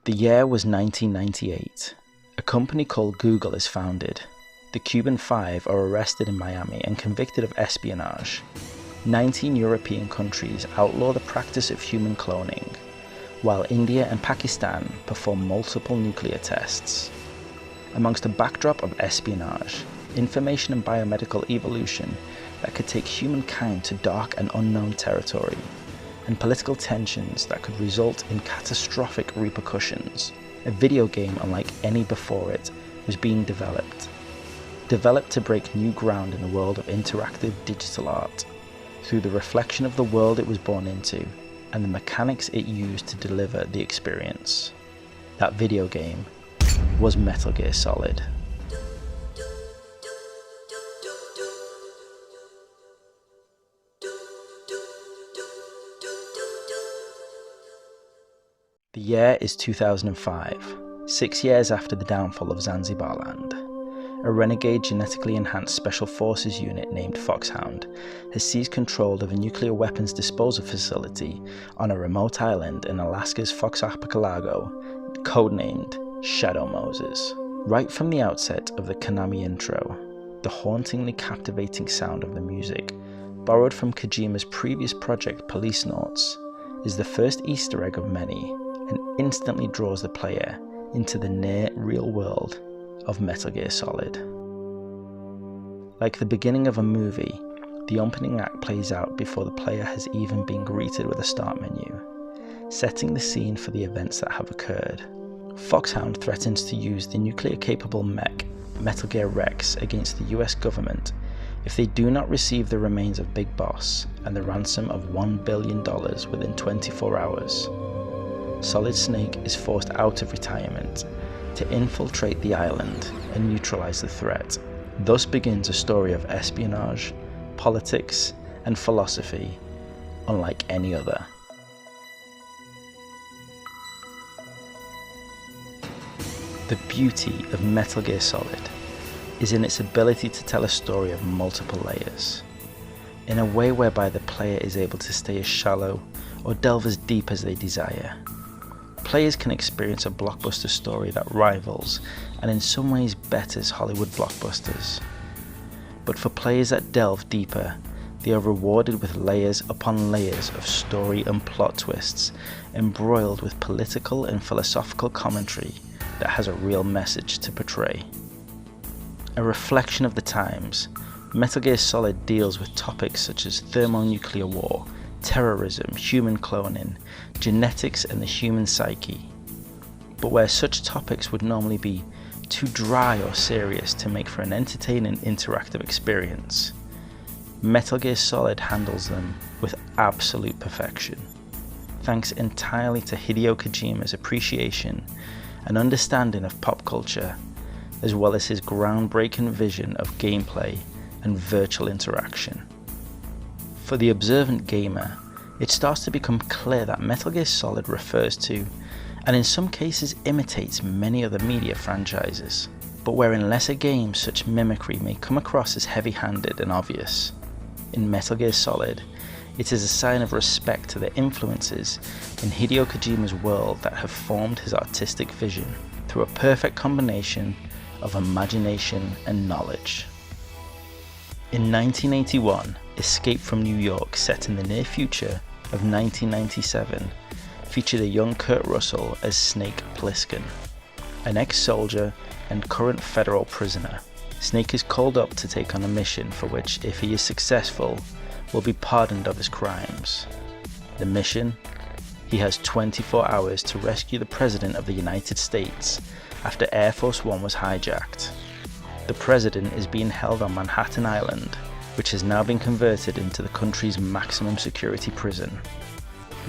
The year was 1998. A company called Google is founded. The Cuban Five are arrested in Miami and convicted of espionage. 19 European countries outlaw the practice of human cloning, while India and Pakistan perform multiple nuclear tests. Amongst a backdrop of espionage, information and biomedical evolution that could take humankind to dark and unknown territory, and political tensions that could result in catastrophic repercussions, a video game unlike any before it was being developed. Developed to break new ground in the world of interactive digital art, through the reflection of the world it was born into, and the mechanics it used to deliver the experience. That video game was Metal Gear Solid. The year is 2005, 6 years after the downfall of Zanzibar Land. A renegade genetically enhanced special forces unit named Foxhound has seized control of a nuclear weapons disposal facility on a remote island in Alaska's Fox Archipelago, codenamed Shadow Moses. Right from the outset of the Konami intro, the hauntingly captivating sound of the music, borrowed from Kojima's previous project Police Notes, is the first Easter egg of many, and instantly draws the player into the near real world of Metal Gear Solid. Like the beginning of a movie, the opening act plays out before the player has even been greeted with a start menu, setting the scene for the events that have occurred. Foxhound threatens to use the nuclear-capable mech, Metal Gear Rex, against the US government if they do not receive the remains of Big Boss and the ransom of $1 billion within 24 hours. Solid Snake is forced out of retirement to infiltrate the island and neutralize the threat. Thus begins a story of espionage, politics, and philosophy unlike any other. The beauty of Metal Gear Solid is in its ability to tell a story of multiple layers, in a way whereby the player is able to stay as shallow or delve as deep as they desire. Players can experience a blockbuster story that rivals and in some ways betters Hollywood blockbusters. But for players that delve deeper, they are rewarded with layers upon layers of story and plot twists, embroiled with political and philosophical commentary that has a real message to portray. A reflection of the times, Metal Gear Solid deals with topics such as thermonuclear war, terrorism, human cloning, genetics and the human psyche. But where such topics would normally be too dry or serious to make for an entertaining interactive experience, Metal Gear Solid handles them with absolute perfection, thanks entirely to Hideo Kojima's appreciation and understanding of pop culture, as well as his groundbreaking vision of gameplay and virtual interaction. For the observant gamer, it starts to become clear that Metal Gear Solid refers to, and in some cases imitates, many other media franchises, but where in lesser games such mimicry may come across as heavy-handed and obvious. In Metal Gear Solid, it is a sign of respect to the influences in Hideo Kojima's world that have formed his artistic vision through a perfect combination of imagination and knowledge. In 1981, Escape from New York, set in the near future of 1997, featured a young Kurt Russell as Snake Plissken, an ex-soldier and current federal prisoner. Snake is called up to take on a mission for which, if he is successful, will be pardoned of his crimes. The mission? He has 24 hours to rescue the President of the United States after Air Force One was hijacked. The President is being held on Manhattan Island, which has now been converted into the country's maximum security prison.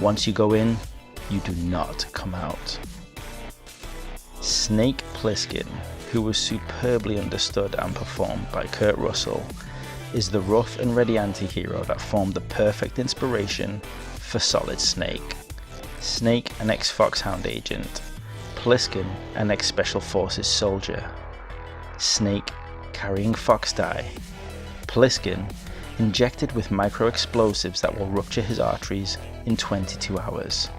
Once you go in, you do not come out. Snake Plissken, who was superbly understood and performed by Kurt Russell, is the rough and ready anti-hero that formed the perfect inspiration for Solid Snake. Snake, an ex-Foxhound agent. Plissken, an ex-Special Forces soldier. Snake, carrying Fox dye. Plissken, injected with micro-explosives that will rupture his arteries in 22 hours.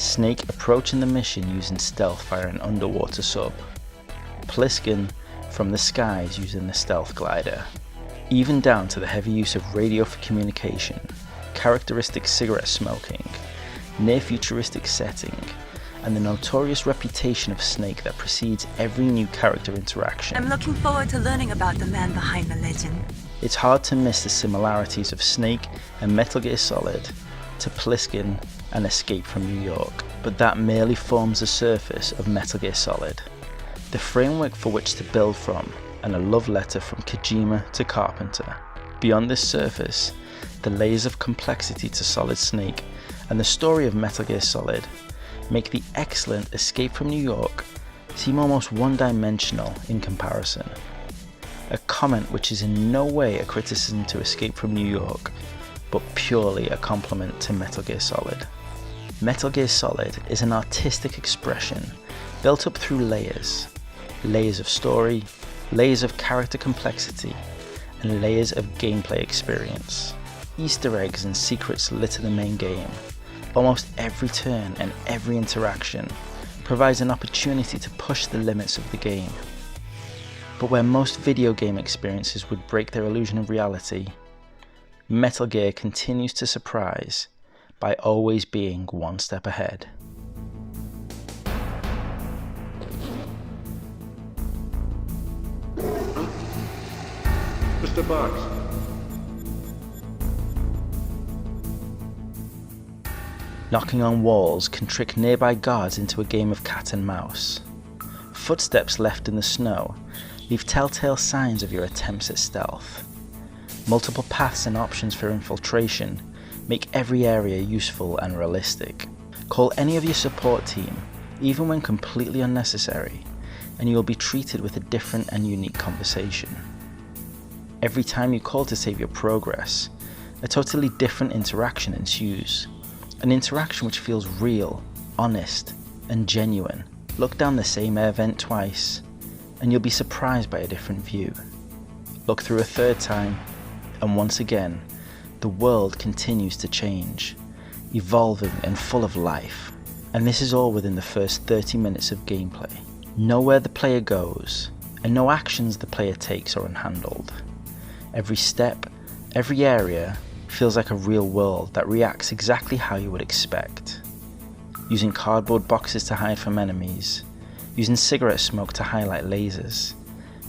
Snake approaching the mission using stealth via an underwater sub, Pliskin from the skies using the stealth glider, even down to the heavy use of radio for communication, characteristic cigarette smoking, near futuristic setting, and the notorious reputation of Snake that precedes every new character interaction. I'm looking forward to learning about the man behind the legend. It's hard to miss the similarities of Snake and Metal Gear Solid to Pliskin and Escape from New York, but that merely forms the surface of Metal Gear Solid, the framework for which to build from, and a love letter from Kojima to Carpenter. Beyond this surface, the layers of complexity to Solid Snake and the story of Metal Gear Solid make the excellent Escape from New York seem almost one-dimensional in comparison. A comment which is in no way a criticism to Escape from New York, but purely a compliment to Metal Gear Solid. Metal Gear Solid is an artistic expression built up through layers of story, layers of character complexity, and layers of gameplay experience. Easter eggs and secrets litter the main game. Almost every turn and every interaction provides an opportunity to push the limits of the game. But where most video game experiences would break their illusion of reality, Metal Gear continues to surprise by always being one step ahead. Mr. Box. Knocking on walls can trick nearby guards into a game of cat and mouse. Footsteps left in the snow leave telltale signs of your attempts at stealth. Multiple paths and options for infiltration make every area useful and realistic. Call any of your support team, even when completely unnecessary, and you will be treated with a different and unique conversation. Every time you call to save your progress, a totally different interaction ensues. An interaction which feels real, honest, and genuine. Look down the same air vent twice, and you'll be surprised by a different view. Look through a third time, and once again, the world continues to change, evolving and full of life. And this is all within the first 30 minutes of gameplay. Know where the player goes, and no actions the player takes are unhandled. Every step, every area, feels like a real world that reacts exactly how you would expect. Using cardboard boxes to hide from enemies, using cigarette smoke to highlight lasers,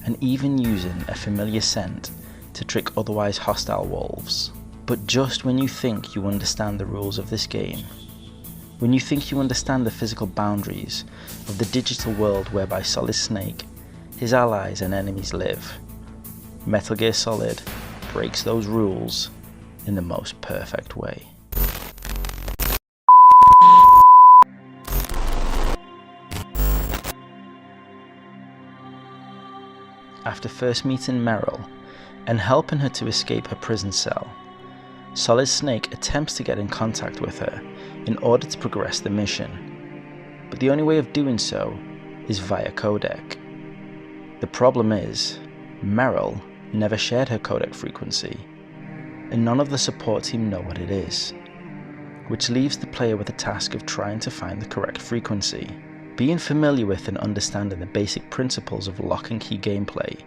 and even using a familiar scent to trick otherwise hostile wolves. But just when you think you understand the rules of this game, when you think you understand the physical boundaries of the digital world whereby Solid Snake, his allies and enemies live, Metal Gear Solid breaks those rules in the most perfect way. After first meeting Meryl and helping her to escape her prison cell, Solid Snake attempts to get in contact with her in order to progress the mission, but the only way of doing so is via codec. The problem is, Meryl never shared her codec frequency, and none of the support team know what it is, which leaves the player with the task of trying to find the correct frequency. Being familiar with and understanding the basic principles of lock and key gameplay,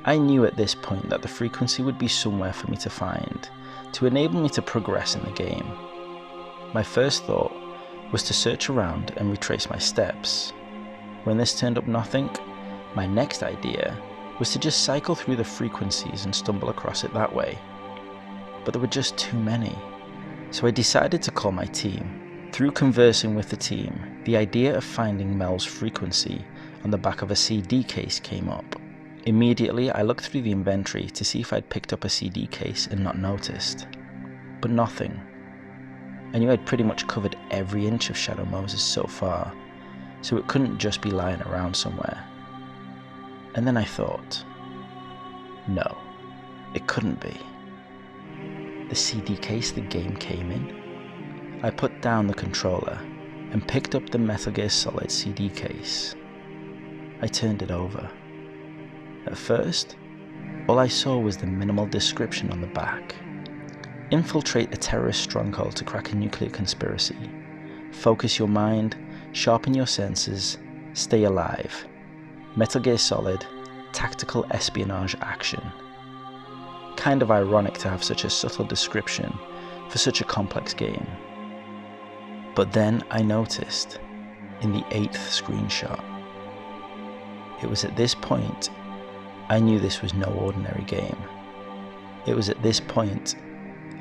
I knew at this point that the frequency would be somewhere for me to find, to enable me to progress in the game. My first thought was to search around and retrace my steps. When this turned up nothing, my next idea was to just cycle through the frequencies and stumble across it that way. But there were just too many, so I decided to call my team. Through conversing with the team, the idea of finding Mel's frequency on the back of a CD case came up. Immediately I looked through the inventory to see if I'd picked up a CD case and not noticed, but nothing. I knew I'd pretty much covered every inch of Shadow Moses so far, so it couldn't just be lying around somewhere. And then I thought, no, it couldn't be. The CD case the game came in? I put down the controller and picked up the Metal Gear Solid CD case. I turned it over. At first, all I saw was the minimal description on the back. Infiltrate a terrorist stronghold to crack a nuclear conspiracy. focus your mind, sharpen your senses, stay alive. Metal Gear Solid, tactical espionage action. Kind of ironic to have such a subtle description for such a complex game. But then I noticed, in the 8th screenshot. It was at this point I knew this was no ordinary game. It was at this point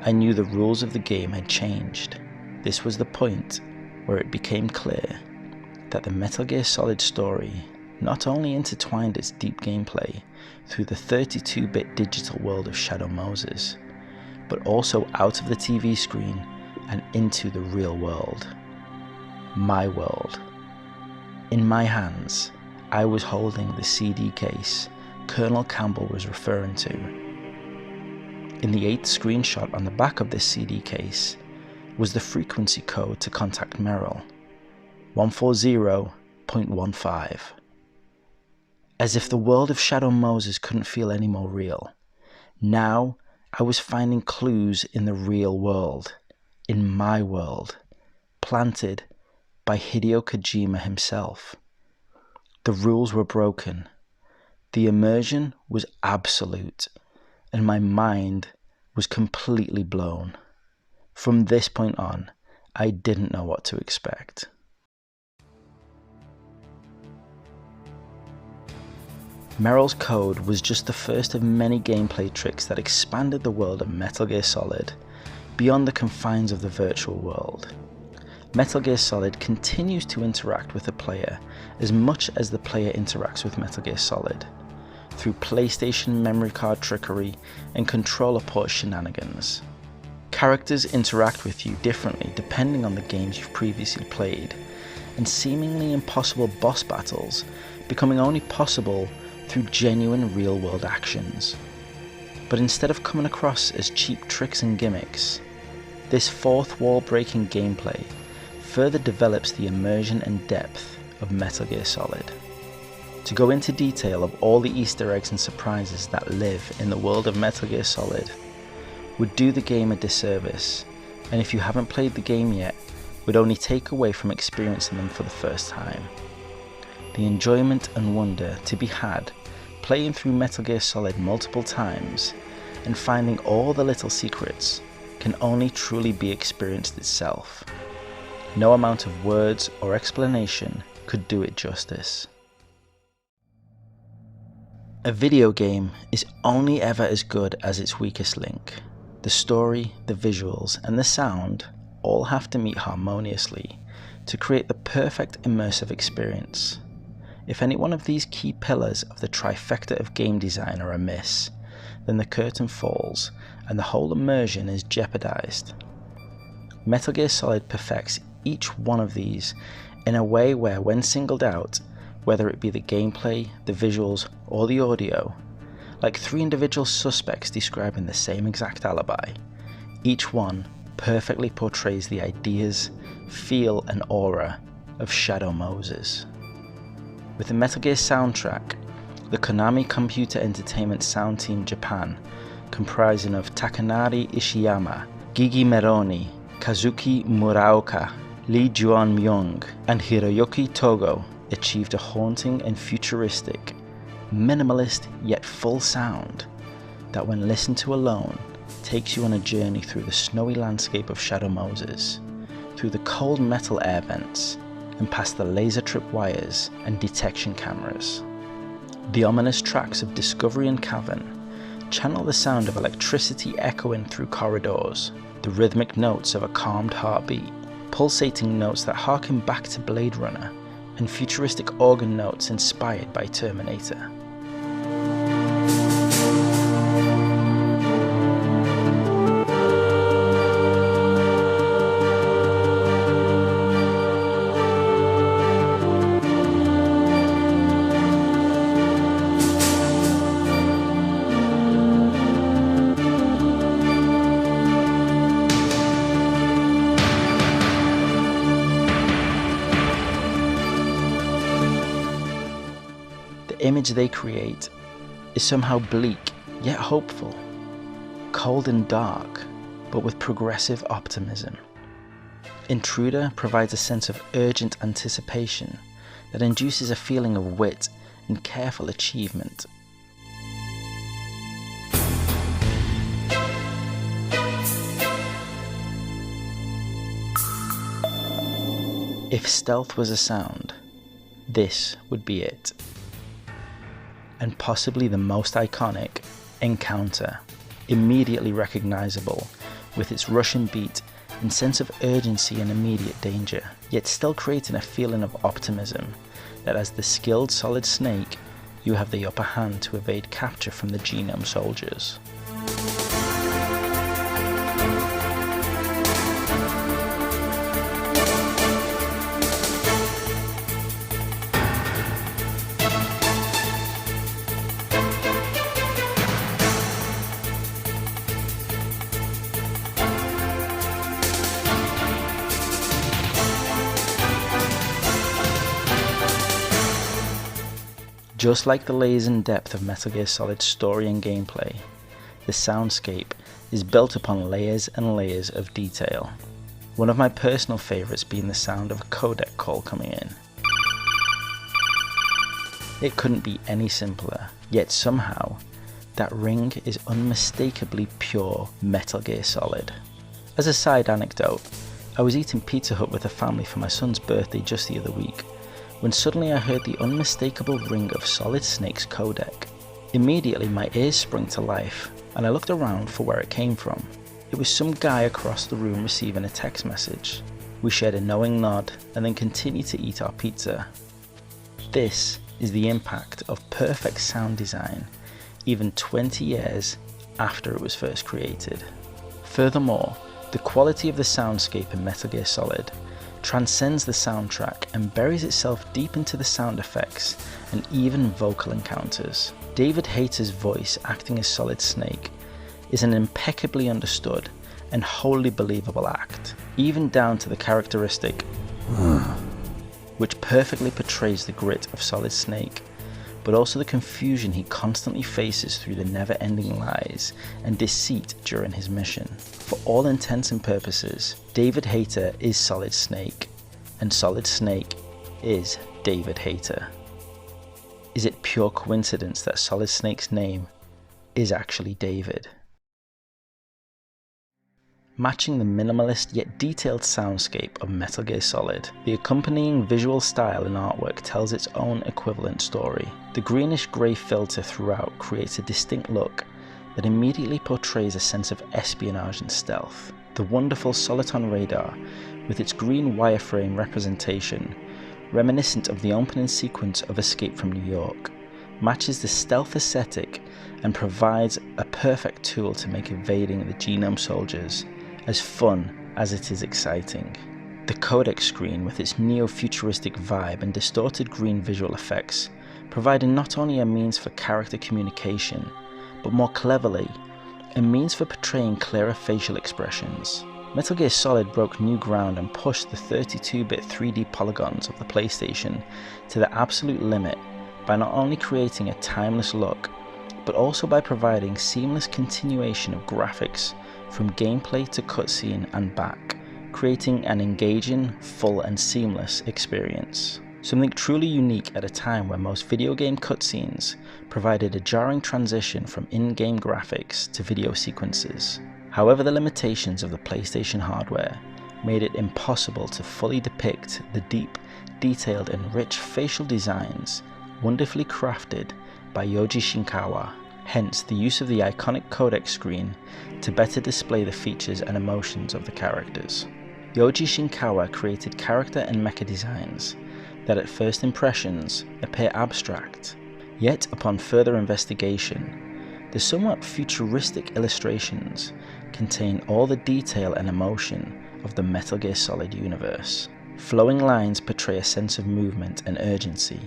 I knew the rules of the game had changed. This was the point where it became clear that the Metal Gear Solid story not only intertwined its deep gameplay through the 32-bit digital world of Shadow Moses, but also out of the TV screen and into the real world. My world. In my hands, I was holding the CD case Colonel Campbell was referring to. In the 8th screenshot on the back of this CD case was the frequency code to contact Merrill, 140.15. As if the world of Shadow Moses couldn't feel any more real, now I was finding clues in the real world, in my world, planted by Hideo Kojima himself. The rules were broken, the immersion was absolute, and my mind was completely blown. From this point on, I didn't know what to expect. Merrill's code was just the first of many gameplay tricks that expanded the world of Metal Gear Solid beyond the confines of the virtual world. Metal Gear Solid continues to interact with the player as much as the player interacts with Metal Gear Solid, through PlayStation memory card trickery and controller port shenanigans. Characters interact with you differently depending on the games you've previously played, and seemingly impossible boss battles becoming only possible through genuine real-world actions. But instead of coming across as cheap tricks and gimmicks, this fourth wall-breaking gameplay further develops the immersion and depth of Metal Gear Solid. To go into detail of all the Easter eggs and surprises that live in the world of Metal Gear Solid would do the game a disservice, and if you haven't played the game yet, would only take away from experiencing them for the first time. The enjoyment and wonder to be had playing through Metal Gear Solid multiple times and finding all the little secrets can only truly be experienced itself. No amount of words or explanation could do it justice. A video game is only ever as good as its weakest link. The story, the visuals, and the sound all have to meet harmoniously to create the perfect immersive experience. If any one of these key pillars of the trifecta of game design are amiss, then the curtain falls and the whole immersion is jeopardized. Metal Gear Solid perfects each one of these in a way where, when singled out, whether it be the gameplay, the visuals, or the audio, like three individual suspects describing the same exact alibi, each one perfectly portrays the ideas, feel, and aura of Shadow Moses. With the Metal Gear soundtrack, the Konami Computer Entertainment Sound Team Japan, comprising of Takanari Ishiyama, Gigi Meroni, Kazuki Muraoka, Lee Juan-myung, and Hiroyuki Togo, achieved a haunting and futuristic, minimalist yet full sound that, when listened to alone, takes you on a journey through the snowy landscape of Shadow Moses, through the cold metal air vents, and past the laser trip wires and detection cameras. The ominous tracks of Discovery and Cavern channel the sound of electricity echoing through corridors, the rhythmic notes of a calmed heartbeat, pulsating notes that harken back to Blade Runner, and futuristic organ notes inspired by Terminator. The image they create is somehow bleak yet hopeful, cold and dark, but with progressive optimism. Intruder provides a sense of urgent anticipation that induces a feeling of wit and careful achievement. If stealth was a sound, this would be it. And possibly the most iconic, Encounter, immediately recognizable with its Russian beat and sense of urgency and immediate danger, yet still creating a feeling of optimism that as the skilled Solid Snake, you have the upper hand to evade capture from the Genome Soldiers. Just like the layers and depth of Metal Gear Solid's story and gameplay, the soundscape is built upon layers and layers of detail. One of my personal favourites being the sound of a codec call coming in. It couldn't be any simpler, yet somehow that ring is unmistakably pure Metal Gear Solid. As a side anecdote, I was eating Pizza Hut with the family for my son's birthday just the other week, when suddenly I heard the unmistakable ring of Solid Snake's codec. Immediately my ears sprung to life, and I looked around for where it came from. It was some guy across the room receiving a text message. We shared a knowing nod, and then continued to eat our pizza. This is the impact of perfect sound design, even 20 years after it was first created. Furthermore, the quality of the soundscape in Metal Gear Solid transcends the soundtrack and buries itself deep into the sound effects and even vocal encounters. David Hayter's voice acting as Solid Snake is an impeccably understood and wholly believable act, even down to the characteristic which perfectly portrays the grit of Solid Snake, but also the confusion he constantly faces through the never-ending lies and deceit during his mission. For all intents and purposes, David Hayter is Solid Snake, and Solid Snake is David Hayter. Is it pure coincidence that Solid Snake's name is actually David? Matching the minimalist yet detailed soundscape of Metal Gear Solid, the accompanying visual style and artwork tells its own equivalent story. The greenish-grey filter throughout creates a distinct look that immediately portrays a sense of espionage and stealth. The wonderful Soliton radar, with its green wireframe representation, reminiscent of the opening sequence of Escape from New York, matches the stealth aesthetic and provides a perfect tool to make evading the Genome Soldiers as fun as it is exciting. The codec screen with its neo-futuristic vibe and distorted green visual effects, providing not only a means for character communication, but more cleverly, a means for portraying clearer facial expressions. Metal Gear Solid broke new ground and pushed the 32-bit 3D polygons of the PlayStation to the absolute limit by not only creating a timeless look, but also by providing seamless continuation of graphics from gameplay to cutscene and back, creating an engaging, full and seamless experience. Something truly unique at a time where most video game cutscenes provided a jarring transition from in-game graphics to video sequences. However, the limitations of the PlayStation hardware made it impossible to fully depict the deep, detailed and rich facial designs wonderfully crafted by Yoji Shinkawa, hence the use of the iconic codec screen to better display the features and emotions of the characters. Yoji Shinkawa created character and mecha designs that at first impressions appear abstract, yet upon further investigation, the somewhat futuristic illustrations contain all the detail and emotion of the Metal Gear Solid universe. Flowing lines portray a sense of movement and urgency.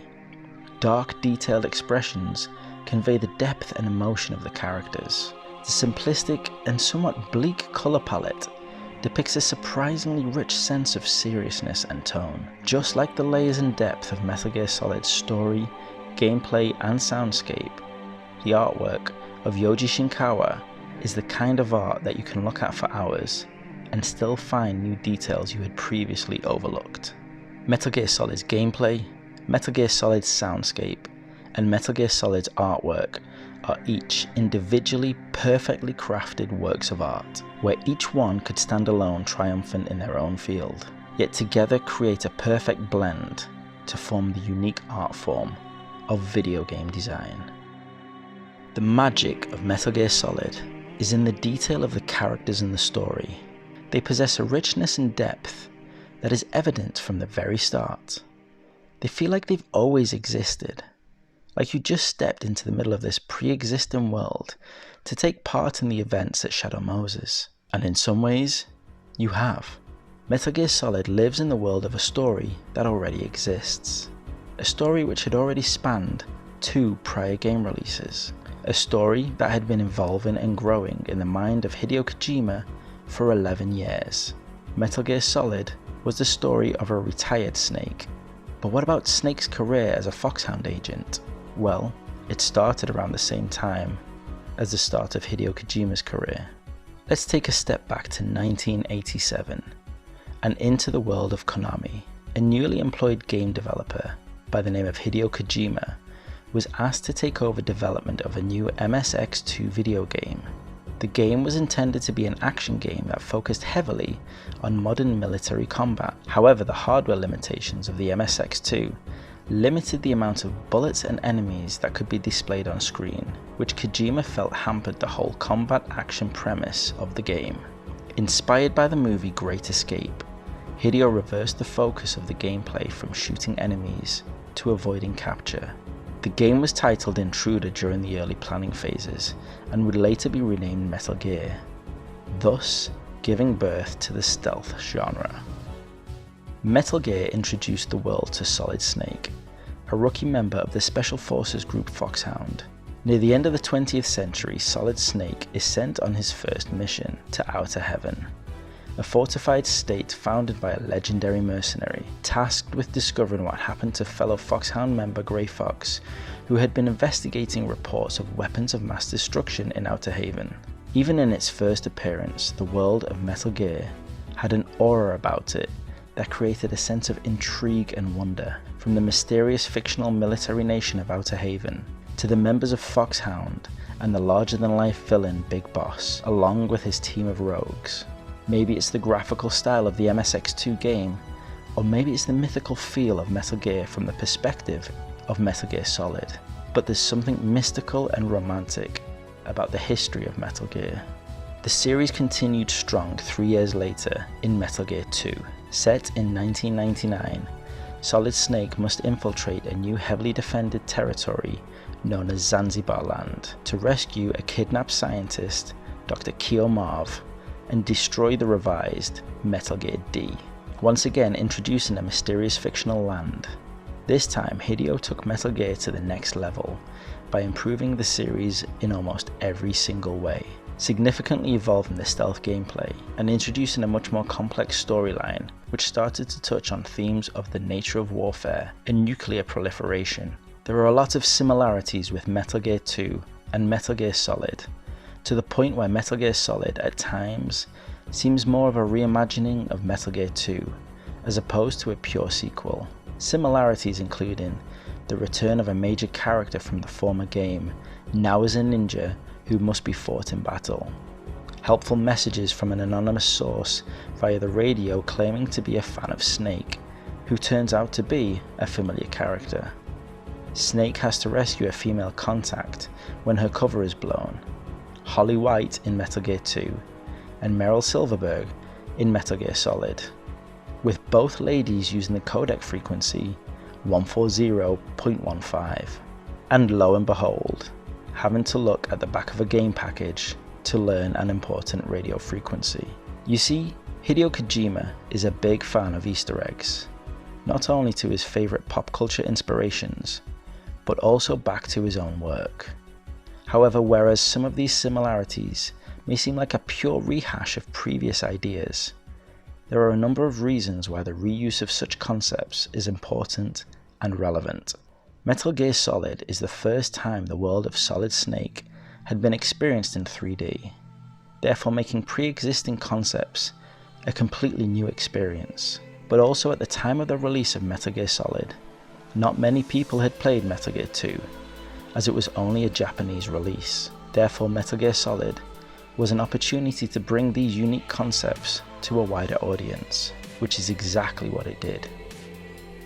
Dark, detailed expressions convey the depth and emotion of the characters. The simplistic and somewhat bleak colour palette depicts a surprisingly rich sense of seriousness and tone. Just like the layers and depth of Metal Gear Solid's story, gameplay and soundscape, the artwork of Yoji Shinkawa is the kind of art that you can look at for hours and still find new details you had previously overlooked. Metal Gear Solid's gameplay, Metal Gear Solid's soundscape, and Metal Gear Solid's artwork are each individually perfectly crafted works of art, where each one could stand alone triumphant in their own field, yet together create a perfect blend to form the unique art form of video game design. The magic of Metal Gear Solid is in the detail of the characters and the story. They possess a richness and depth that is evident from the very start. They feel like they've always existed, like you just stepped into the middle of this pre-existing world to take part in the events at Shadow Moses. And in some ways, you have. Metal Gear Solid lives in the world of a story that already exists. A story which had already spanned 2 prior game releases. A story that had been evolving and growing in the mind of Hideo Kojima for 11 years. Metal Gear Solid was the story of a retired Snake. But what about Snake's career as a Foxhound agent? Well, it started around the same time as the start of Hideo Kojima's career. Let's take a step back to 1987 and into the world of Konami. A newly employed game developer by the name of Hideo Kojima was asked to take over development of a new MSX2 video game. The game was intended to be an action game that focused heavily on modern military combat. However, the hardware limitations of the MSX2 limited the amount of bullets and enemies that could be displayed on screen, which Kojima felt hampered the whole combat action premise of the game. Inspired by the movie Great Escape, Hideo reversed the focus of the gameplay from shooting enemies to avoiding capture. The game was titled Intruder during the early planning phases and would later be renamed Metal Gear, thus giving birth to the stealth genre. Metal Gear introduced the world to Solid Snake, a rookie member of the Special Forces group Foxhound. Near the end of the 20th century, Solid Snake is sent on his first mission to Outer Heaven, a fortified state founded by a legendary mercenary, tasked with discovering what happened to fellow Foxhound member Grey Fox, who had been investigating reports of weapons of mass destruction in Outer Haven. Even in its first appearance, the world of Metal Gear had an aura about it that created a sense of intrigue and wonder, from the mysterious fictional military nation of Outer Haven, to the members of Foxhound and the larger-than-life villain Big Boss, along with his team of rogues. Maybe it's the graphical style of the MSX2 game, or maybe it's the mythical feel of Metal Gear from the perspective of Metal Gear Solid. But there's something mystical and romantic about the history of Metal Gear. The series continued strong 3 years later in Metal Gear 2. Set in 1999, Solid Snake must infiltrate a new heavily defended territory known as Zanzibar Land to rescue a kidnapped scientist, Dr. Keo Marv, and destroy the revised Metal Gear D, once again introducing a mysterious fictional land. This time, Hideo took Metal Gear to the next level by improving the series in almost every single way, significantly evolving the stealth gameplay and introducing a much more complex storyline which started to touch on themes of the nature of warfare and nuclear proliferation. There are a lot of similarities with Metal Gear 2 and Metal Gear Solid, to the point where Metal Gear Solid at times seems more of a reimagining of Metal Gear 2 as opposed to a pure sequel. Similarities including the return of a major character from the former game, now as a ninja who must be fought in battle. Helpful messages from an anonymous source via the radio claiming to be a fan of Snake, who turns out to be a familiar character. Snake has to rescue a female contact when her cover is blown. Holly White in Metal Gear 2, and Meryl Silverberg in Metal Gear Solid, with both ladies using the codec frequency 140.15. And lo and behold, having to look at the back of a game package to learn an important radio frequency. You see, Hideo Kojima is a big fan of Easter eggs, not only to his favourite pop culture inspirations, but also back to his own work. However, whereas some of these similarities may seem like a pure rehash of previous ideas, there are a number of reasons why the reuse of such concepts is important and relevant. Metal Gear Solid is the first time the world of Solid Snake had been experienced in 3D, therefore making pre-existing concepts a completely new experience. But also at the time of the release of Metal Gear Solid, not many people had played Metal Gear 2, as it was only a Japanese release. Therefore, Metal Gear Solid was an opportunity to bring these unique concepts to a wider audience, which is exactly what it did.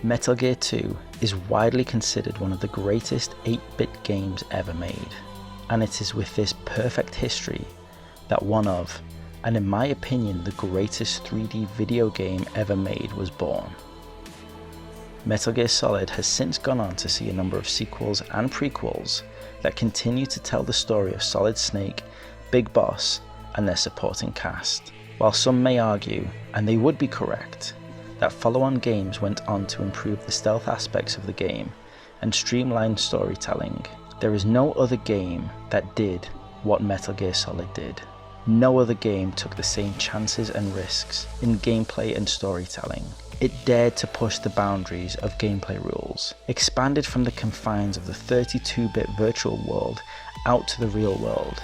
Metal Gear 2 is widely considered one of the greatest 8-bit games ever made, and it is with this perfect history that one of, and in my opinion the greatest 3D video game ever made, was born. Metal Gear Solid has since gone on to see a number of sequels and prequels that continue to tell the story of Solid Snake, Big Boss, and their supporting cast. While some may argue, and they would be correct, that follow-on games went on to improve the stealth aspects of the game and streamline storytelling, there is no other game that did what Metal Gear Solid did. No other game took the same chances and risks in gameplay and storytelling. It dared to push the boundaries of gameplay rules, expanded from the confines of the 32-bit virtual world out to the real world,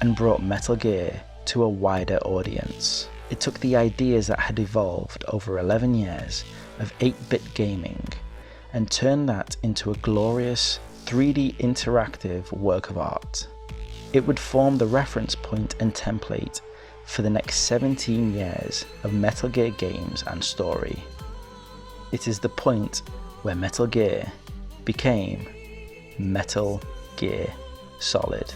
and brought Metal Gear to a wider audience. It took the ideas that had evolved over 11 years of 8-bit gaming and turned that into a glorious 3D interactive work of art. It would form the reference point and template for the next 17 years of Metal Gear games and story. It is the point where Metal Gear became Metal Gear Solid.